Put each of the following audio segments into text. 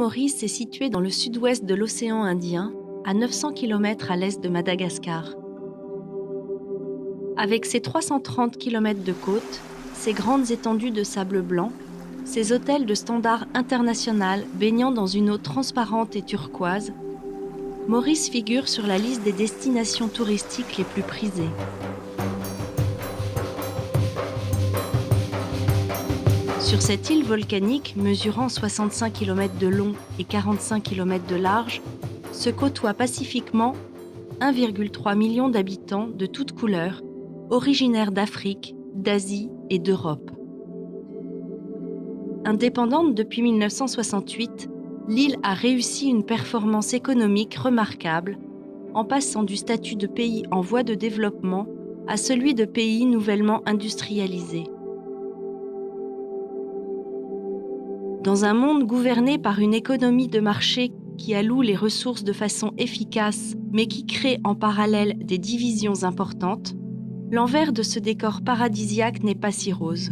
Maurice est située dans le sud-ouest de l'océan Indien, à 900 km à l'est de Madagascar. Avec ses 330 km de côte, ses grandes étendues de sable blanc, ses hôtels de standard international baignant dans une eau transparente et turquoise, Maurice figure sur la liste des destinations touristiques les plus prisées. Sur cette île volcanique, mesurant 65 km de long et 45 km de large, se côtoient pacifiquement 1,3 million d'habitants de toutes couleurs, originaires d'Afrique, d'Asie et d'Europe. Indépendante depuis 1968, l'île a réussi une performance économique remarquable, en passant du statut de pays en voie de développement à celui de pays nouvellement industrialisé. Dans un monde gouverné par une économie de marché qui alloue les ressources de façon efficace, mais qui crée en parallèle des divisions importantes, l'envers de ce décor paradisiaque n'est pas si rose.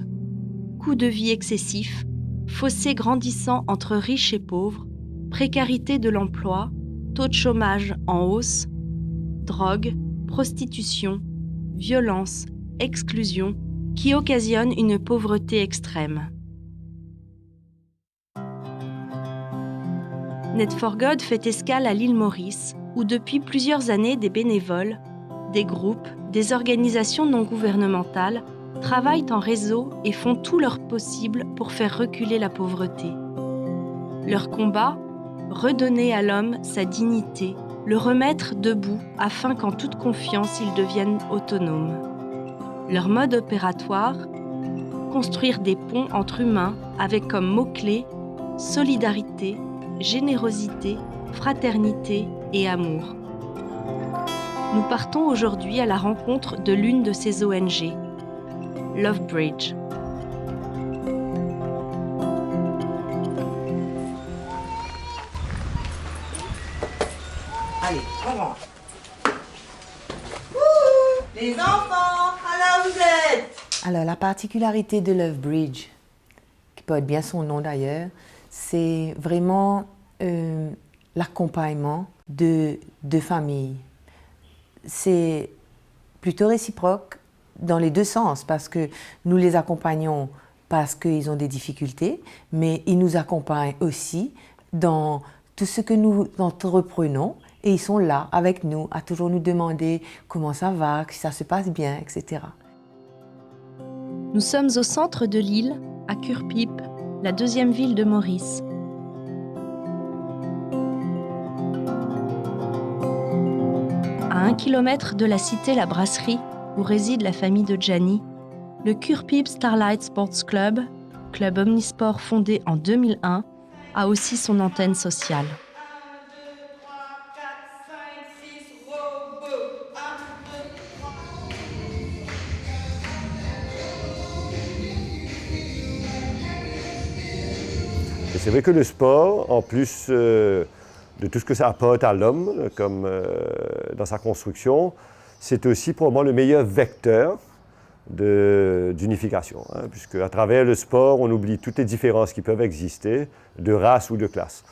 Coût de vie excessif, fossé grandissant entre riches et pauvres, précarité de l'emploi, taux de chômage en hausse, drogue, prostitution, violence, exclusion, qui occasionnent une pauvreté extrême. Net for God fait escale à l'île Maurice, où depuis plusieurs années des bénévoles, des groupes, des organisations non gouvernementales travaillent en réseau et font tout leur possible pour faire reculer la pauvreté. Leur combat, redonner à l'homme sa dignité, le remettre debout afin qu'en toute confiance il devienne autonome. Leur mode opératoire, construire des ponts entre humains avec comme mots-clés solidarité, générosité, fraternité et amour. Nous partons aujourd'hui à la rencontre de l'une de ces ONG, Love Bridge. Allez, on rentre. Les enfants, alors vous êtes? Alors, la particularité de Love Bridge, qui porte bien son nom d'ailleurs, c'est vraiment l'accompagnement de familles. C'est plutôt réciproque dans les deux sens, parce que nous les accompagnons parce qu'ils ont des difficultés, mais ils nous accompagnent aussi dans tout ce que nous entreprenons, et ils sont là avec nous, à toujours nous demander comment ça va, si ça se passe bien, etc. Nous sommes au centre de l'île, à Kurpip, la deuxième ville de Maurice. À 1 kilomètre de la cité La Brasserie, où réside la famille de Gianni, le Kurpip Starlight Sports Club, club omnisport fondé en 2001, a aussi son antenne sociale. Et c'est vrai que le sport, en plus de tout ce que ça apporte à l'homme, comme dans sa construction, c'est aussi probablement le meilleur vecteur d'unification, puisque à travers le sport, on oublie toutes les différences qui peuvent exister, de race ou de classe.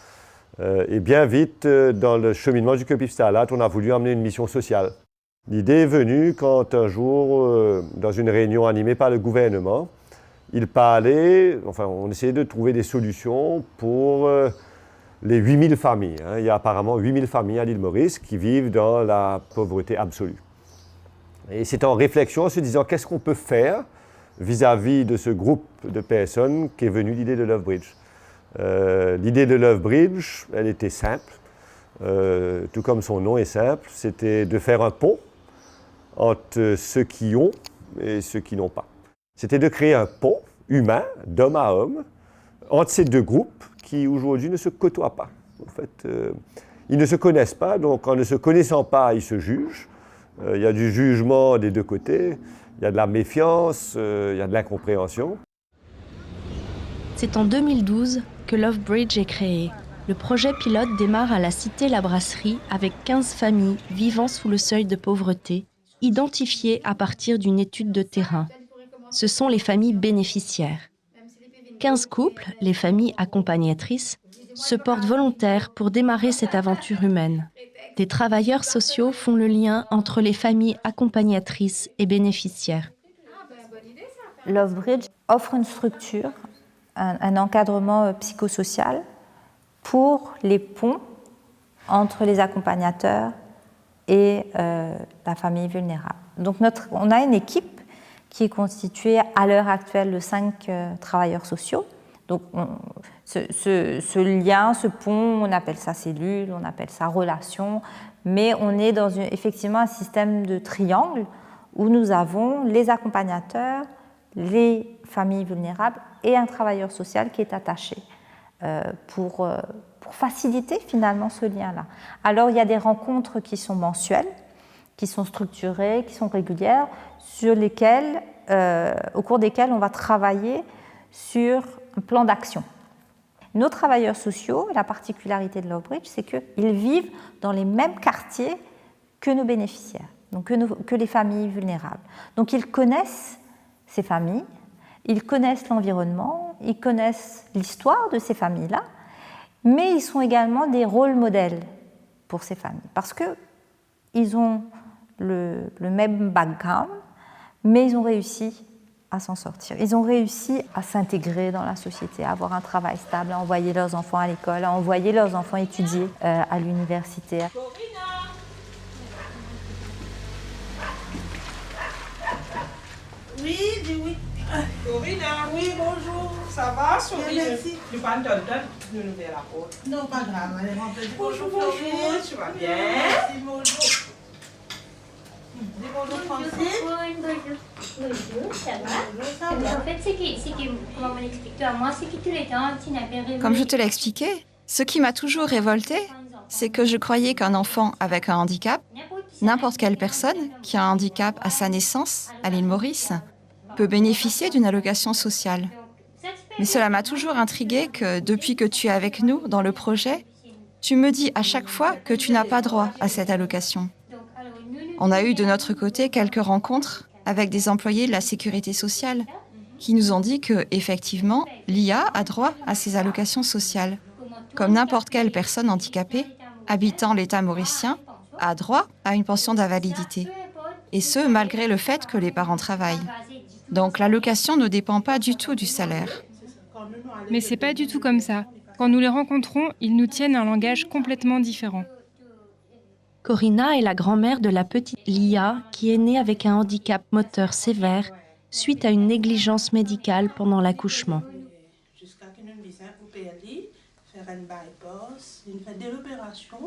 Et bien vite, dans le cheminement du Kurpip Starlight, on a voulu amener une mission sociale. L'idée est venue quand un jour, dans une réunion animée par le gouvernement, il parlait, on essayait de trouver des solutions pour les 8000 familles. Il y a apparemment 8000 familles à l'île Maurice qui vivent dans la pauvreté absolue. Et c'est en réflexion, en se disant qu'est-ce qu'on peut faire vis-à-vis de ce groupe de personnes qu'est venue l'idée de Love Bridge. L'idée de Love Bridge, elle était simple, tout comme son nom est simple, c'était de faire un pont entre ceux qui ont et ceux qui n'ont pas. C'était de créer un pont humain, d'homme à homme, entre ces deux groupes qui aujourd'hui ne se côtoient pas. En fait, ils ne se connaissent pas, donc en ne se connaissant pas, ils se jugent. Il y a du jugement des deux côtés, il y a de la méfiance, il y a de l'incompréhension. C'est en 2012 que Love Bridge est créé. Le projet pilote démarre à la cité La Brasserie avec 15 familles vivant sous le seuil de pauvreté, identifiées à partir d'une étude de terrain. Ce sont les familles bénéficiaires. 15 couples, les familles accompagnatrices, se portent volontaires pour démarrer cette aventure humaine. Des travailleurs sociaux font le lien entre les familles accompagnatrices et bénéficiaires. Lovebridge offre une structure, un encadrement psychosocial pour les ponts entre les accompagnateurs et la famille vulnérable. Donc on a une équipe qui est constituée à l'heure actuelle de 5 travailleurs sociaux. Donc ce lien, ce pont, on appelle ça cellule, on appelle ça relation, mais on est dans effectivement un système de triangle où nous avons les accompagnateurs, les familles vulnérables et un travailleur social qui est attaché pour faciliter finalement ce lien-là. Alors il y a des rencontres qui sont mensuelles, qui sont structurées, qui sont régulières, au cours desquelles on va travailler sur un plan d'action. Nos travailleurs sociaux, la particularité de Lovebridge, c'est qu'ils vivent dans les mêmes quartiers que nos bénéficiaires, donc que les familles vulnérables. Donc ils connaissent ces familles, ils connaissent l'environnement, ils connaissent l'histoire de ces familles-là, mais ils sont également des rôles modèles pour ces familles, parce qu'ils ont le même background, mais ils ont réussi à s'en sortir. Ils ont réussi à s'intégrer dans la société, à avoir un travail stable, à envoyer leurs enfants à l'école, à envoyer leurs enfants étudier à l'université. Oui, dis oui. Corina, oui, bonjour. Ça va, Sophie? Merci. Tu vas entendre de nous ouvrir la porte? Non, pas grave. Allez, rentre. Bonjour, Florine. Tu vas bien? Merci, bonjour. Dis bonjour, Francine. Bonjour, ça va? En fait, comment on l'explique à moi, c'est que tous les temps, tu n'avais rêvé. Comme je te l'ai expliqué, ce qui m'a toujours révoltée, c'est que je croyais qu'un enfant avec un handicap, n'importe quelle personne qui a un handicap à sa naissance, à l'île Maurice, peut bénéficier d'une allocation sociale. Mais cela m'a toujours intriguée que depuis que tu es avec nous dans le projet, tu me dis à chaque fois que tu n'as pas droit à cette allocation. On a eu de notre côté quelques rencontres avec des employés de la sécurité sociale qui nous ont dit que, effectivement, l'IA a droit à ces allocations sociales, comme n'importe quelle personne handicapée habitant l'État mauricien a droit à une pension d'invalidité, et ce, malgré le fait que les parents travaillent. Donc l'allocation ne dépend pas du tout du salaire. Mais c'est pas du tout comme ça. Quand nous les rencontrons, ils nous tiennent un langage complètement différent. Corina est la grand-mère de la petite Lia qui est née avec un handicap moteur sévère suite à une négligence médicale pendant l'accouchement.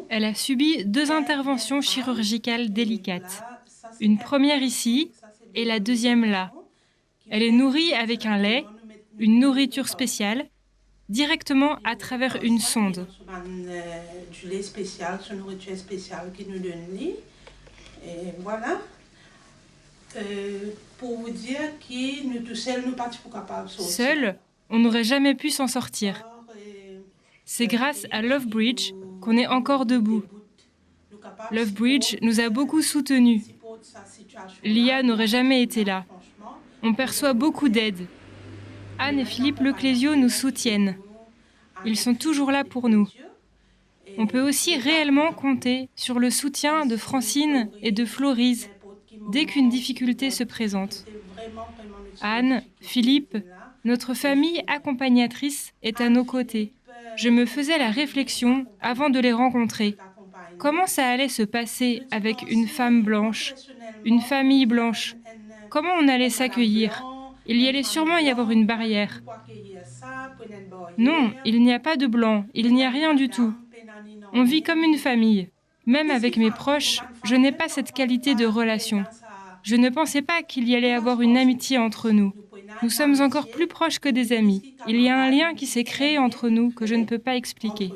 Elle a subi 2 interventions chirurgicales délicates. Une première ici et la deuxième là. Elle est nourrie avec un lait, une nourriture spéciale, directement à travers une sonde. Du lait spécial, une nourriture spéciale qui nous donne lit. Et voilà. Pour vous dire que nous tous seuls, nous pas capables de sortir. Seuls, on n'aurait jamais pu s'en sortir. C'est grâce à Lovebridge qu'on est encore debout. Lovebridge nous a beaucoup soutenus. Lia n'aurait jamais été là. On perçoit beaucoup d'aide. Anne et Philippe Leclésio nous soutiennent. Ils sont toujours là pour nous. On peut aussi réellement compter sur le soutien de Francine et de Florise dès qu'une difficulté se présente. Anne, Philippe, notre famille accompagnatrice est à nos côtés. Je me faisais la réflexion avant de les rencontrer. Comment ça allait se passer avec une femme blanche, une famille blanche? Comment on allait s'accueillir? Il y allait sûrement y avoir une barrière. Non, il n'y a pas de blanc, il n'y a rien du tout. On vit comme une famille. Même avec mes proches, je n'ai pas cette qualité de relation. Je ne pensais pas qu'il y allait avoir une amitié entre nous. Nous sommes encore plus proches que des amis. Il y a un lien qui s'est créé entre nous que je ne peux pas expliquer.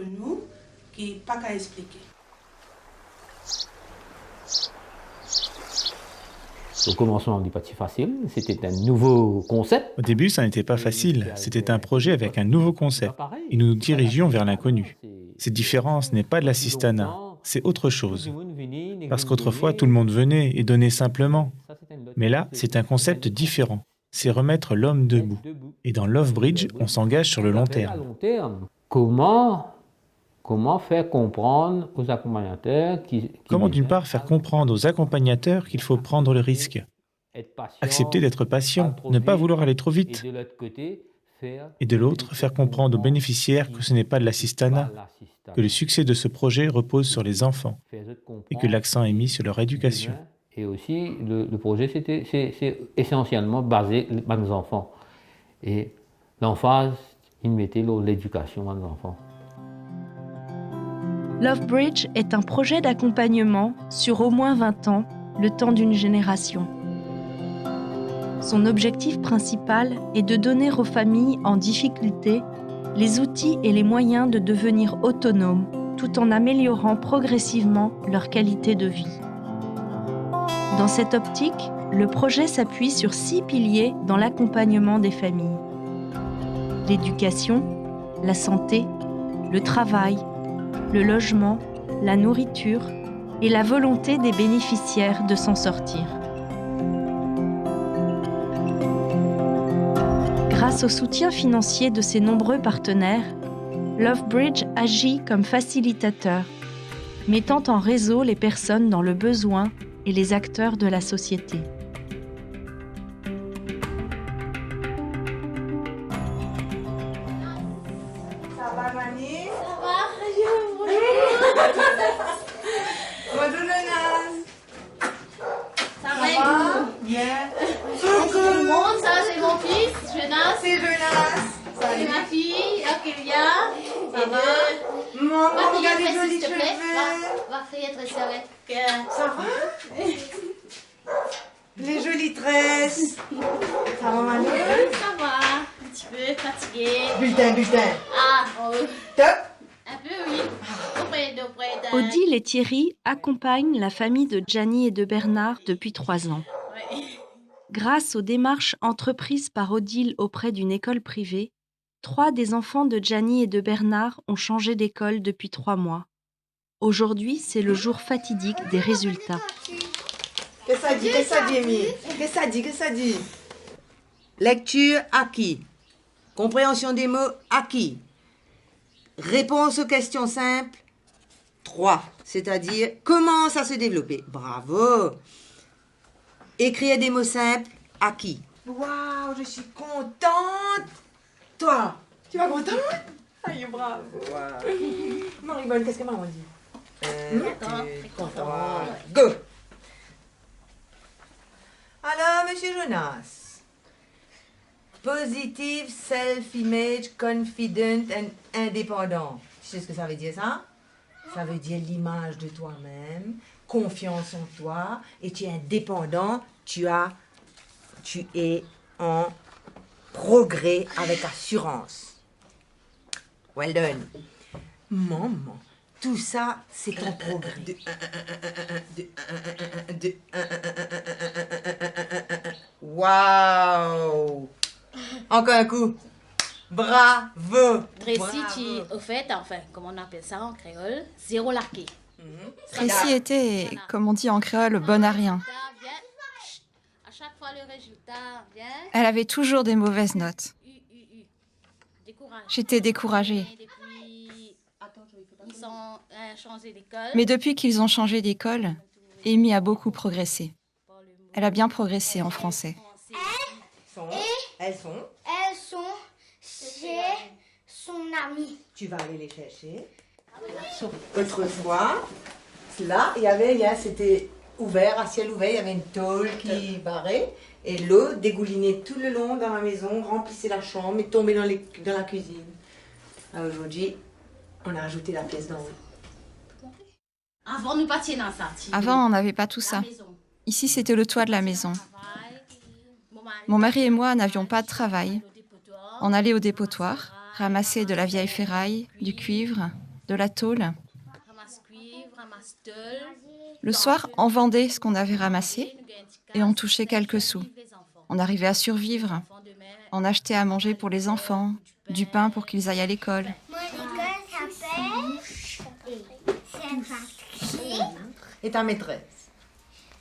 Au commencement, on n'est pas si facile. C'était un nouveau concept. Au début, ça n'était pas facile. C'était un projet avec un nouveau concept. Et nous nous dirigions vers l'inconnu. Cette différence n'est pas de l'assistanat, c'est autre chose. Parce qu'autrefois, tout le monde venait et donnait simplement. Mais là, c'est un concept différent. C'est remettre l'homme debout. Et dans Lovebridge, on s'engage sur le long terme. Comment Comment faire comprendre aux accompagnateurs Comment d'une part faire comprendre aux accompagnateurs qu'il faut prendre le risque, accepter d'être patient, ne pas vouloir aller trop vite, et de l'autre faire comprendre aux bénéficiaires que ce n'est pas de l'assistanat, que le succès de ce projet repose sur les enfants et que l'accent est mis sur leur éducation. Et aussi, le projet, c'est essentiellement basé sur les enfants. Et l'emphase, il mettait l'éducation des enfants. Lovebridge est un projet d'accompagnement sur au moins 20 ans, le temps d'une génération. Son objectif principal est de donner aux familles en difficulté les outils et les moyens de devenir autonomes, tout en améliorant progressivement leur qualité de vie. Dans cette optique, le projet s'appuie sur 6 piliers dans l'accompagnement des familles. L'éducation, la santé, le travail, le logement, la nourriture et la volonté des bénéficiaires de s'en sortir. Grâce au soutien financier de ses nombreux partenaires, Lovebridge agit comme facilitateur, mettant en réseau les personnes dans le besoin et les acteurs de la société. Ça va, Mani? Ça va? Bonjour, Jonas. Ça va et vous? Bien. Bonjour tout le monde, ça c'est mon fils, Jonas. C'est Jonas. C'est ma fille, Akelia. Ça va? Maman, regarde les jolis s'il te plaît. cheveux. Va crier très avec. Ça va? Les jolies tresses. Ça va, Mani? Ça va, un petit peu fatiguée. Bulletin. Ah, oh. Top. Un peu oui. Auprès Odile et Thierry accompagnent la famille de Gianni et de Bernard depuis 3 ans. Ouais. Grâce aux démarches entreprises par Odile auprès d'une école privée, 3 des enfants de Gianni et de Bernard ont changé d'école depuis 3 mois. Aujourd'hui, c'est le jour fatidique des résultats. Qu'est-ce que ça dit, Amy? Qu'est-ce que ça dit? Lecture acquis. Compréhension des mots acquis. Réponse aux questions simples 3, c'est-à-dire commence à se développer. Bravo. Écrire des mots simples acquis. Waouh, je suis contente. Toi, tu vas contente? Aïe, bravo. Marie-Bonne, qu'est-ce que maman dit? Contente. Go. Alors, monsieur Jonas. Positive self-image, confident and indépendant. Tu sais ce que ça veut dire, ça? Ça veut dire l'image de toi-même, confiance en toi, et tu es indépendant, tu es en progrès avec assurance. Well done. Maman, tout ça, c'est ton progrès. Waouh! Encore un coup. Bravo! Tracy, au fait, enfin, comment on appelle ça en créole, zéro largué. Tracy était, comme on dit en créole, bonne à rien. À chaque fois, le résultat vient. Elle avait toujours des mauvaises notes. J'étais découragée. Ils ont changé d'école. Mais depuis qu'ils ont changé d'école, Amy a beaucoup progressé. Elle a bien progressé en français. Elles sont chez son ami. Tu vas aller les chercher. Autrefois, là, c'était ouvert, à ciel ouvert, il y avait une tôle qui barrait et l'eau dégoulinait tout le long dans la maison, remplissait la chambre et tombait dans la cuisine. Alors aujourd'hui, on a ajouté la pièce d'en haut. Avant, nous partions dans ça. Avant, on n'avait pas tout ça. Ici, c'était le toit de la maison. Mon mari et moi n'avions pas de travail. On allait au dépotoir, ramasser de la vieille ferraille, du cuivre, de la tôle. Le soir, on vendait ce qu'on avait ramassé et on touchait quelques sous. On arrivait à survivre. On achetait à manger pour les enfants, du pain pour qu'ils aillent à l'école. Mon école s'appelle Saint-Patrick. Et ta maîtresse?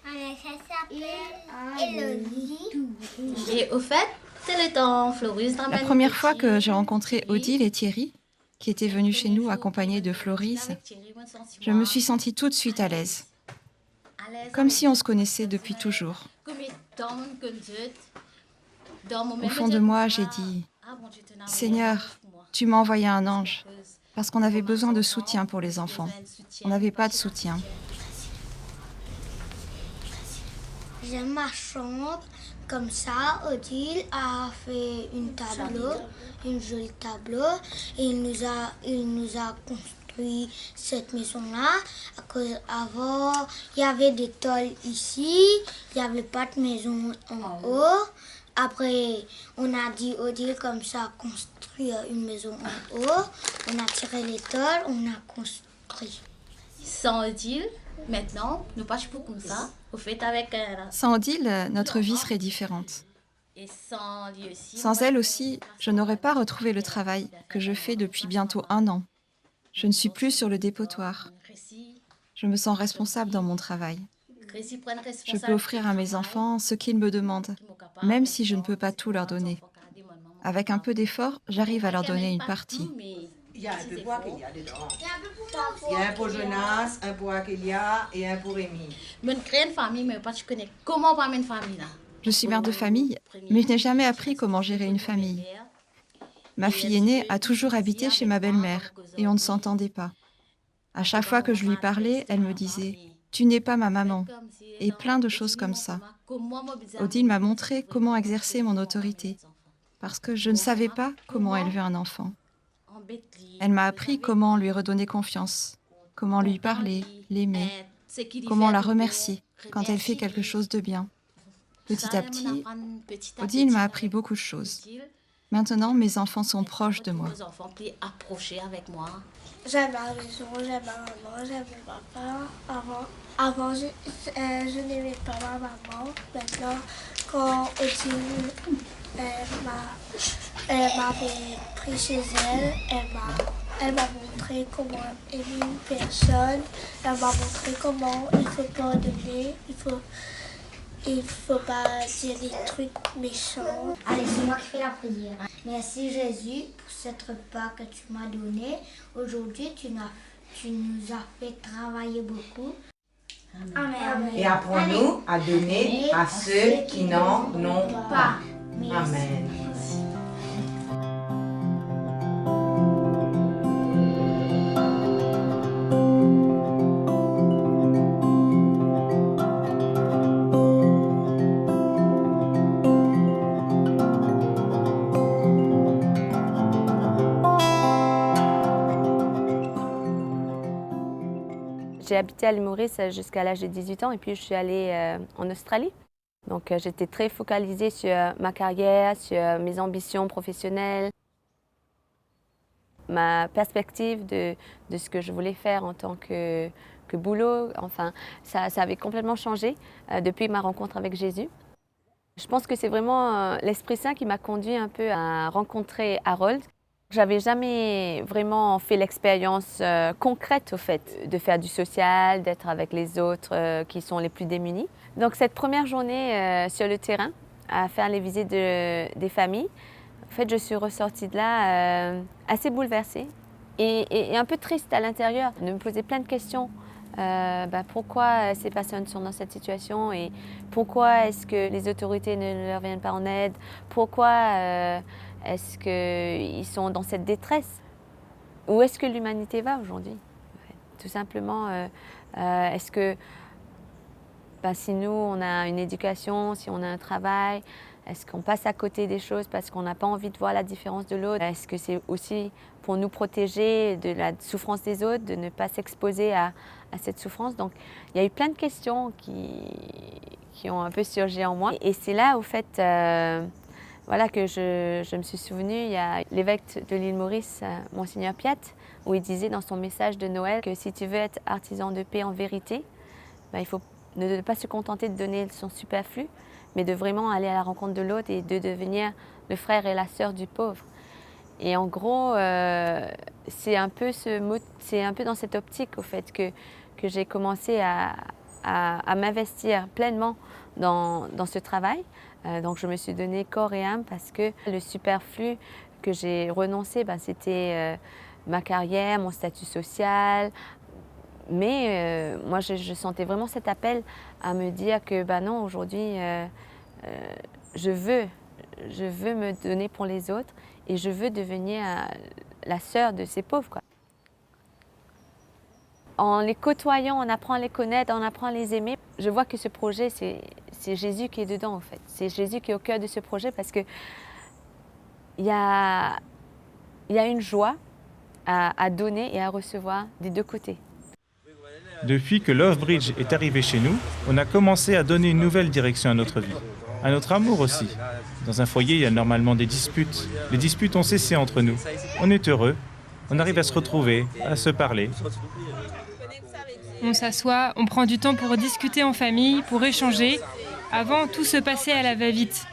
Ça s'appelle Elodie. Et au fait, c'est le temps Florus dans La première fois que j'ai rencontré Odile et Thierry, qui était venu chez nous accompagné de Floris, je me suis sentie tout de suite à l'aise, comme si on se connaissait depuis toujours. Au fond de moi, j'ai dit « Seigneur, tu m'as envoyé un ange » parce qu'on avait besoin de soutien pour les enfants. On n'avait pas de soutien. J'aime ma chambre. Comme ça, Odile a fait une jolie tableau. Et il nous a construit cette maison-là. Avant, il y avait des tôles ici. Il n'y avait pas de maison en haut. Après, on a dit Odile comme ça construire une maison en haut. On a tiré les tôles, on a construit. Sans Odile, maintenant, nous pas pour comme ça. Au fait, avec Sans Odile, notre vie serait différente. Et sans lui aussi. Sans elle aussi, je n'aurais pas retrouvé le travail que je fais depuis bientôt 1 an. Je ne suis plus sur le dépotoir. Je me sens responsable dans mon travail. Je peux offrir à mes enfants ce qu'ils me demandent, même si je ne peux pas tout leur donner. Avec un peu d'effort, j'arrive à leur donner une partie. Il y a un peu de bois qu'il y a dedans. Il y a un pour Jonas, un pour Akelia et un pour Rémi. Je crée une famille, mais pas tu connais comment on une famille là. Je suis mère de famille, mais je n'ai jamais appris comment gérer une famille. Ma fille aînée a toujours habité chez ma belle-mère et on ne s'entendait pas. À chaque fois que je lui parlais, elle me disait « Tu n'es pas ma maman » et plein de choses comme ça. Odile m'a montré comment exercer mon autorité parce que je ne savais pas comment élever un enfant. Elle m'a appris comment lui redonner confiance, comment lui parler, l'aimer, comment la remercier quand elle fait quelque chose de bien. Petit à petit, Odile m'a appris beaucoup de choses. Maintenant, mes enfants sont proches de moi. J'aime ma maison, j'aime ma maman, j'aime mon papa. Avant je n'aimais pas ma maman. Maintenant, quand Odile m'avait pris chez elle, elle m'a montré comment aimer une personne. Elle m'a montré comment il faut pardonner, il faut pas dire des trucs méchants. Allez, c'est moi qui fais la prière. Merci Jésus pour cette repas que tu m'as donné. Aujourd'hui, tu nous as fait travailler beaucoup. Amen. Et apprends-nous à donner à ceux qui n'en ont pas. Amen. J'ai habité à l'île Maurice jusqu'à l'âge de 18 ans et puis je suis allée en Australie. Donc j'étais très focalisée sur ma carrière, sur mes ambitions professionnelles, ma perspective de ce que je voulais faire en tant que boulot. Enfin, ça avait complètement changé depuis ma rencontre avec Jésus. Je pense que c'est vraiment l'Esprit Saint qui m'a conduit un peu à rencontrer Harold. J'avais jamais vraiment fait l'expérience concrète au fait, de faire du social, d'être avec les autres qui sont les plus démunis. Donc cette première journée sur le terrain, à faire les visites des familles, en fait je suis ressortie de là assez bouleversée et un peu triste à l'intérieur, de me poser plein de questions. Pourquoi ces personnes sont dans cette situation et pourquoi est-ce que les autorités ne leur viennent pas en aide? Pourquoi est-ce qu'ils sont dans cette détresse? Où est-ce que l'humanité va aujourd'hui? Tout simplement, est-ce que si nous, on a une éducation, si on a un travail, est-ce qu'on passe à côté des choses parce qu'on n'a pas envie de voir la différence de l'autre? Est-ce que c'est aussi pour nous protéger de la souffrance des autres, de ne pas s'exposer à cette souffrance? Donc, il y a eu plein de questions qui ont un peu surgi en moi. Et c'est là, au fait, voilà, que je me suis souvenue, il y a l'évêque de l'île Maurice, Monseigneur Piat, où il disait dans son message de Noël que si tu veux être artisan de paix en vérité, il faut ne pas se contenter de donner son superflu, mais de vraiment aller à la rencontre de l'autre et de devenir le frère et la sœur du pauvre. Et en gros, c'est un peu dans cette optique au fait que j'ai commencé à m'investir pleinement dans ce travail. Donc je me suis donné corps et âme parce que le superflu que j'ai renoncé, c'était ma carrière, mon statut social. Mais moi, je sentais vraiment cet appel à me dire que non, aujourd'hui, je veux me donner pour les autres et je veux devenir la sœur de ces pauvres, quoi. En les côtoyant, on apprend à les connaître, on apprend à les aimer. Je vois que ce projet, c'est Jésus qui est dedans, en fait. C'est Jésus qui est au cœur de ce projet parce qu'il y a une joie à donner et à recevoir des deux côtés. Depuis que Love Bridge est arrivé chez nous, on a commencé à donner une nouvelle direction à notre vie, à notre amour aussi. Dans un foyer, il y a normalement des disputes. Les disputes ont cessé entre nous. On est heureux, on arrive à se retrouver, à se parler. On s'assoit, on prend du temps pour discuter en famille, pour échanger. Avant, tout se passait à la va-vite.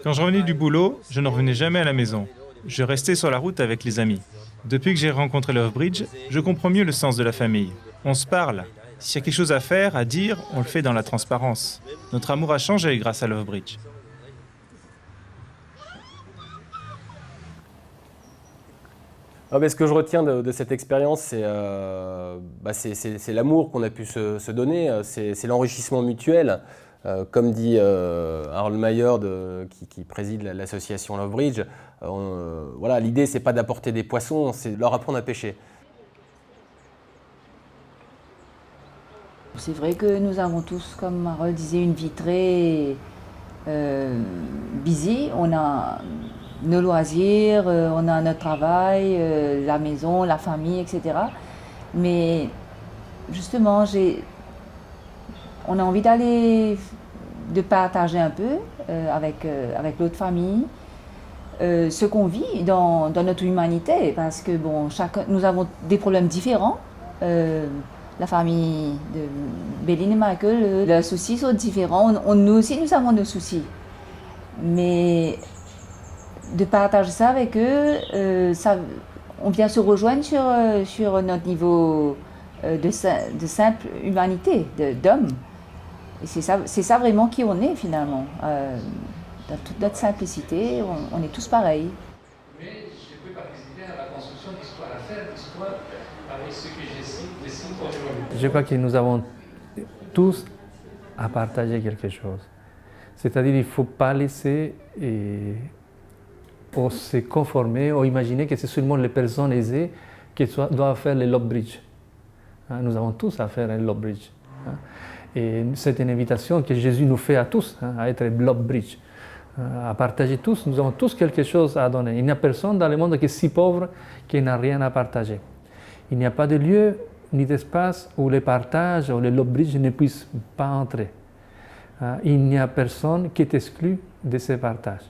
Quand je revenais du boulot, je ne revenais jamais à la maison. Je restais sur la route avec les amis. Depuis que j'ai rencontré Love Bridge, je comprends mieux le sens de la famille. On se parle. S'il y a quelque chose à faire, à dire, on le fait dans la transparence. Notre amour a changé grâce à Love Bridge. Ce que je retiens de cette expérience, c'est l'amour qu'on a pu se donner, c'est l'enrichissement mutuel. Comme dit Harold Mayer qui préside l'association Love Bridge, l'idée c'est pas d'apporter des poissons, c'est de leur apprendre à pêcher. C'est vrai que nous avons tous, comme Harold disait, une vie très busy. On a nos loisirs, on a notre travail, la maison, la famille, etc. Mais justement, on a envie de partager un peu avec l'autre famille ce qu'on vit dans notre humanité, parce que nous avons des problèmes différents. La famille de Béline et Michael, leurs soucis sont différents. Nous aussi, nous avons nos soucis. Mais de partager ça avec eux, on vient se rejoindre sur notre niveau de simple humanité, d'homme. Et c'est ça vraiment qui on est finalement. Dans toute notre simplicité, on est tous pareils. Mais je peux participer à la construction d'histoire, à faire l'histoire avec ce que je décide aujourd'hui. Je crois que nous avons tous à partager quelque chose. C'est-à-dire qu'il ne faut pas laisser se conformer ou imaginer que c'est seulement les personnes aisées qui doivent faire le Love Bridge. Nous avons tous à faire un Love Bridge. Et c'est une invitation que Jésus nous fait à tous, à être Love Bridge, à partager tous. Nous avons tous quelque chose à donner. Il n'y a personne dans le monde qui est si pauvre qu'il n'a rien à partager. Il n'y a pas de lieu ni d'espace où le partage ou le Love Bridge ne puisse pas entrer. Il n'y a personne qui est exclu de ce partage.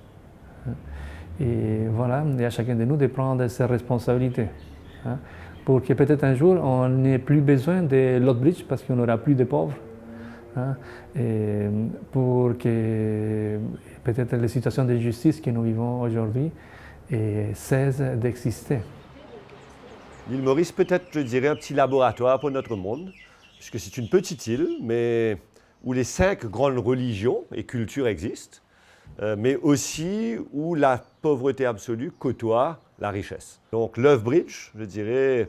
Et voilà, il y a chacun de nous de prendre ses responsabilités. Pour que peut-être un jour, on n'ait plus besoin de Love Bridge parce qu'on n'aura plus de pauvres. Et pour que peut-être les situations de justice que nous vivons aujourd'hui cessent d'exister. L'île Maurice peut être, je dirais, un petit laboratoire pour notre monde, puisque c'est une petite île, mais où les 5 grandes religions et cultures existent, mais aussi où la pauvreté absolue côtoie la richesse. Donc Love Bridge, je dirais,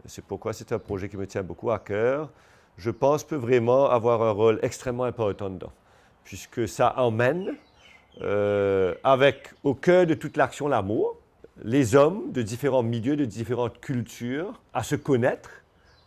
c'est pourquoi c'est un projet qui me tient beaucoup à cœur, je pense peut vraiment avoir un rôle extrêmement important dedans, puisque ça emmène avec au cœur de toute l'action l'amour, les hommes de différents milieux, de différentes cultures, à se connaître,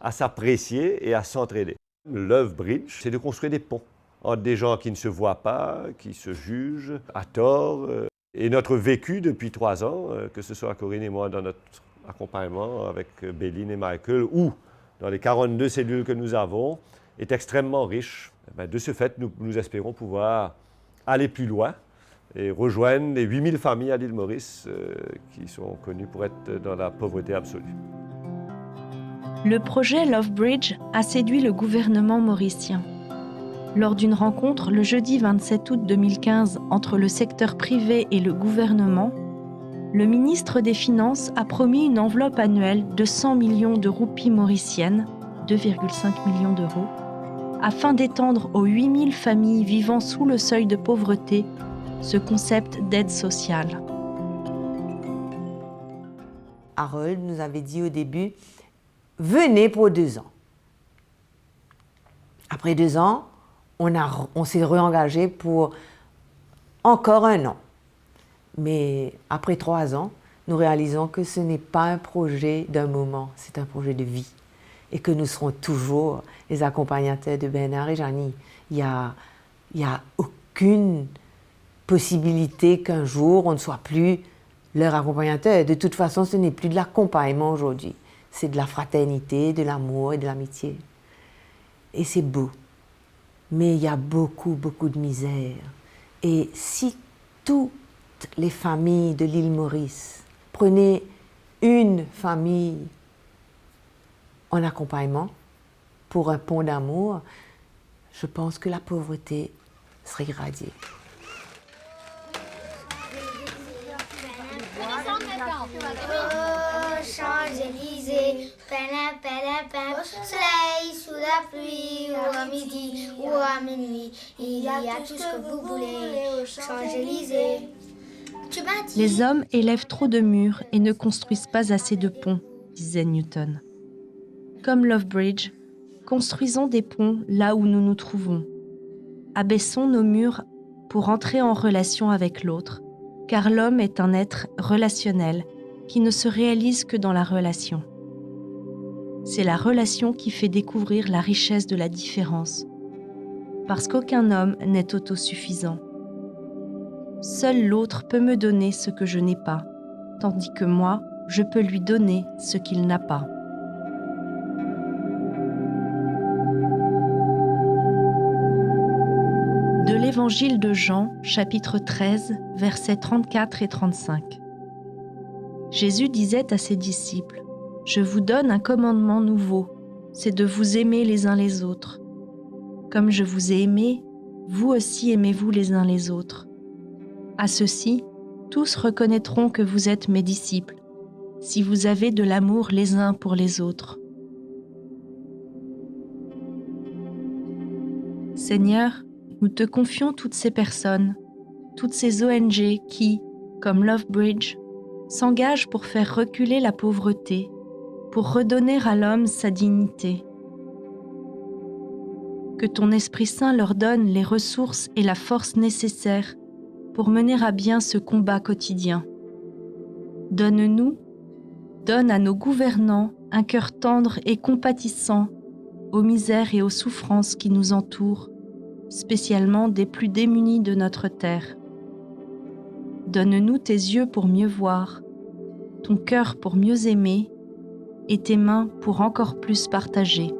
à s'apprécier et à s'entraider. Love Bridge, c'est de construire des ponts entre des gens qui ne se voient pas, qui se jugent à tort. Et notre vécu depuis 3 ans, que ce soit Corinne et moi dans notre accompagnement avec Béline et Michael, ou dans les 42 cellules que nous avons, est extrêmement riche. De ce fait, nous espérons pouvoir aller plus loin et rejoindre les 8000 familles à l'île Maurice qui sont connues pour être dans la pauvreté absolue. Le projet Love Bridge a séduit le gouvernement mauricien. Lors d'une rencontre le jeudi 27 août 2015 entre le secteur privé et le gouvernement, le ministre des Finances a promis une enveloppe annuelle de 100 millions de roupies mauriciennes, 2,5 millions d'euros, afin d'étendre aux 8000 familles vivant sous le seuil de pauvreté ce concept d'aide sociale. Harold nous avait dit au début, venez pour 2 ans. Après 2 ans, on s'est réengagé pour encore 1 an. Mais après 3 ans, nous réalisons que ce n'est pas un projet d'un moment, c'est un projet de vie. Et que nous serons toujours les accompagnateurs de Bernard et Janie. Il n'y a aucune possibilité qu'un jour on ne soit plus leur accompagnateur. De toute façon, ce n'est plus de l'accompagnement aujourd'hui. C'est de la fraternité, de l'amour et de l'amitié. Et c'est beau. Mais il y a beaucoup, beaucoup de misère. Et si toutes les familles de l'île Maurice prenaient une famille en accompagnement pour un pont d'amour, je pense que la pauvreté serait irradiée. Champs-Élysées, pin, soleil sous la pluie, ou à midi, ou à minuit, il y a tout ce que vous voulez, Champs-Élysées. Les hommes élèvent trop de murs et ne construisent pas assez de ponts, disait Newton. Comme Lovebridge, construisons des ponts là où nous nous trouvons. Abaissons nos murs pour entrer en relation avec l'autre, car l'homme est un être relationnel qui ne se réalise que dans la relation. C'est la relation qui fait découvrir la richesse de la différence, parce qu'aucun homme n'est autosuffisant. Seul l'autre peut me donner ce que je n'ai pas, tandis que moi, je peux lui donner ce qu'il n'a pas. De l'Évangile de Jean, chapitre 13, versets 34 et 35. Jésus disait à ses disciples, « Je vous donne un commandement nouveau, c'est de vous aimer les uns les autres. Comme je vous ai aimé, vous aussi aimez-vous les uns les autres. À ceci, tous reconnaîtront que vous êtes mes disciples, si vous avez de l'amour les uns pour les autres. » Seigneur, nous te confions toutes ces personnes, toutes ces ONG qui, comme Lovebridge, s'engagent pour faire reculer la pauvreté, pour redonner à l'homme sa dignité. Que ton Esprit Saint leur donne les ressources et la force nécessaires pour mener à bien ce combat quotidien. Donne-nous, donne à nos gouvernants un cœur tendre et compatissant aux misères et aux souffrances qui nous entourent, spécialement des plus démunis de notre terre. Donne-nous tes yeux pour mieux voir, ton cœur pour mieux aimer et tes mains pour encore plus partager.